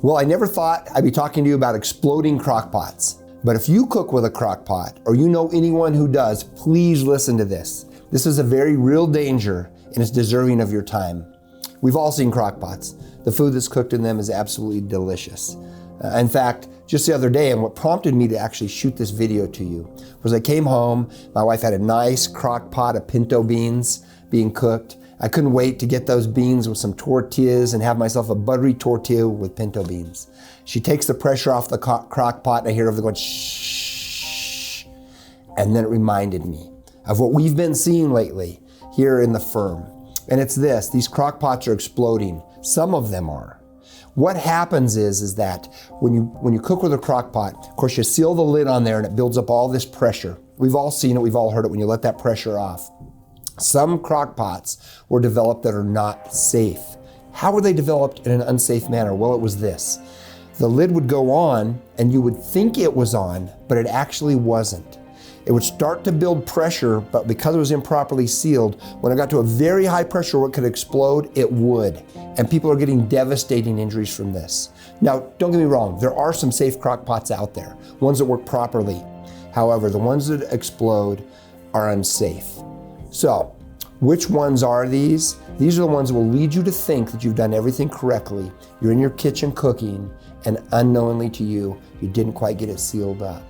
Well, I never thought I'd be talking to you about exploding crockpots. But if you cook with a crockpot, or you know anyone who does, please listen to this. This is a very real danger, and it's deserving of your time. We've all seen crockpots. The food that's cooked in them is absolutely delicious. In fact, just the other day, and what prompted me to actually shoot this video to you, was I came home, my wife had a nice crock pot of pinto beans being cooked. I couldn't wait to get those beans with some tortillas and have myself a buttery tortilla with pinto beans. She takes the pressure off the crock pot, and I hear her going, shh. And then it reminded me of what we've been seeing lately here in the firm. And it's this, these crock pots are exploding. Some of them are. What happens is that when you cook with a crock pot, of course you seal the lid on there and it builds up all this pressure. We've all seen it, we've all heard it when you let that pressure off. Some crock pots were developed that are not safe. How were they developed in an unsafe manner? Well, it was this. The lid would go on and you would think it was on, but it actually wasn't. It would start to build pressure, but because it was improperly sealed, when it got to a very high pressure where it could explode, it would. And people are getting devastating injuries from this. Now, don't get me wrong, there are some safe crock pots out there, ones that work properly. However, the ones that explode are unsafe. So, which ones are these? These are the ones that will lead you to think that you've done everything correctly. You're in your kitchen cooking, and unknowingly to you, you didn't quite get it sealed up.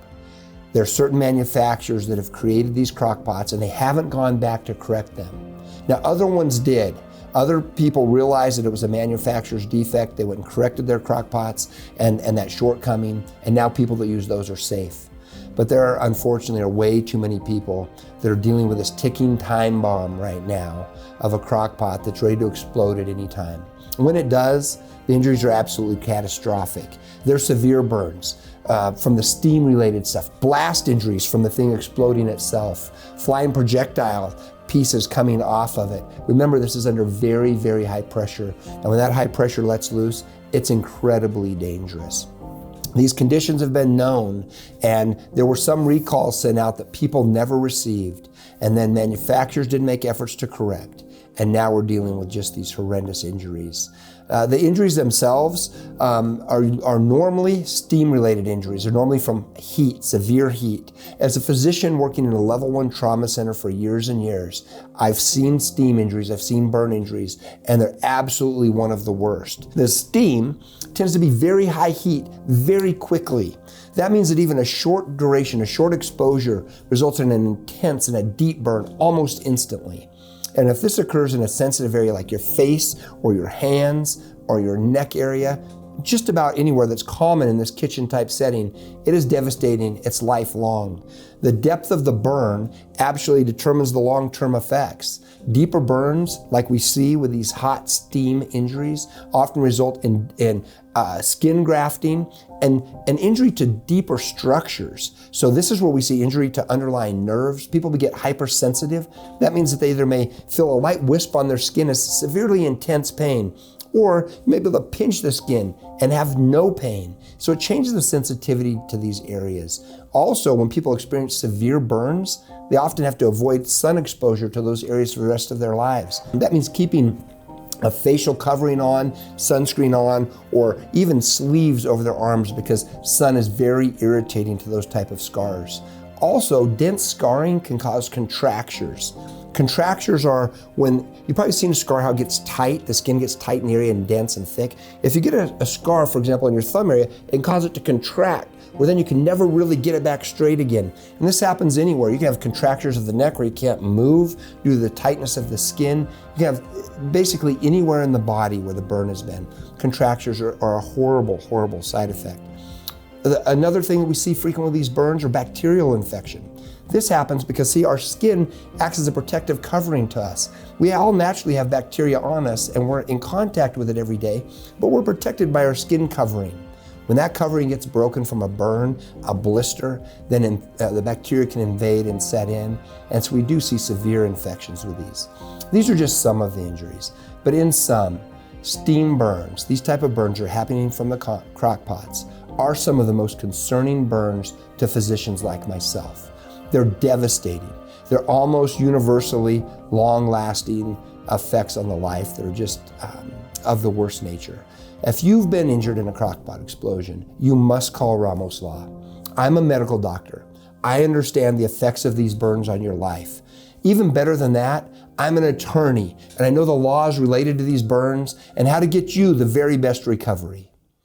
There are certain manufacturers that have created these crock pots and they haven't gone back to correct them. Now, other ones did. Other people realized that it was a manufacturer's defect. They went and corrected their crock pots and that shortcoming, and now people that use those are safe. But there are, unfortunately, way too many people that are dealing with this ticking time bomb right now of a crock pot that's ready to explode at any time. And when it does, the injuries are absolutely catastrophic. They're severe burns from the steam-related stuff, blast injuries from the thing exploding itself, flying projectile pieces coming off of it. Remember, this is under very, very high pressure. And when that high pressure lets loose, it's incredibly dangerous. These conditions have been known, and there were some recalls sent out that people never received, and then manufacturers didn't make efforts to correct. And now we're dealing with just these horrendous injuries. The injuries themselves are normally steam-related injuries. They're normally from heat, severe heat. As a physician working in a level 1 trauma center for years and years, I've seen steam injuries, I've seen burn injuries, and they're absolutely one of the worst. The steam tends to be very high heat very quickly. That means that even a short duration, a short exposure results in an intense and a deep burn almost instantly. And if this occurs in a sensitive area like your face or your hands or your neck area, just about anywhere that's common in this kitchen type setting, it is devastating, it's lifelong. The depth of the burn actually determines the long-term effects. Deeper burns, like we see with these hot steam injuries, often result in skin grafting and an injury to deeper structures. So this is where we see injury to underlying nerves. People get hypersensitive. That means that they either may feel a light wisp on their skin as severely intense pain, or you may be able to pinch the skin and have no pain. So it changes the sensitivity to these areas. Also, when people experience severe burns, they often have to avoid sun exposure to those areas for the rest of their lives. That means keeping a facial covering on, sunscreen on, or even sleeves over their arms, because sun is very irritating to those type of scars. Also, dense scarring can cause contractures. Contractures are when, you've probably seen a scar, how it gets tight, the skin gets tight in the area and dense and thick. If you get a scar, for example, in your thumb area, it can cause it to contract, where then you can never really get it back straight again. And this happens anywhere. You can have contractures of the neck where you can't move due to the tightness of the skin. You can have basically anywhere in the body where the burn has been. Contractures are a horrible, horrible side effect. Another thing that we see frequently with these burns are bacterial infection. This happens because, see, our skin acts as a protective covering to us. We all naturally have bacteria on us and we're in contact with it every day, but we're protected by our skin covering. When that covering gets broken from a burn, a blister, then the bacteria can invade and set in, and so we do see severe infections with these. These are just some of the injuries, but in some, steam burns, these type of burns are happening from the crock pots, are some of the most concerning burns to physicians like myself. They're devastating. They're almost universally long-lasting effects on the life that are just of the worst nature. If you've been injured in a crockpot explosion, you must call Ramos Law. I'm a medical doctor. I understand the effects of these burns on your life. Even better than that, I'm an attorney, and I know the laws related to these burns and how to get you the very best recovery.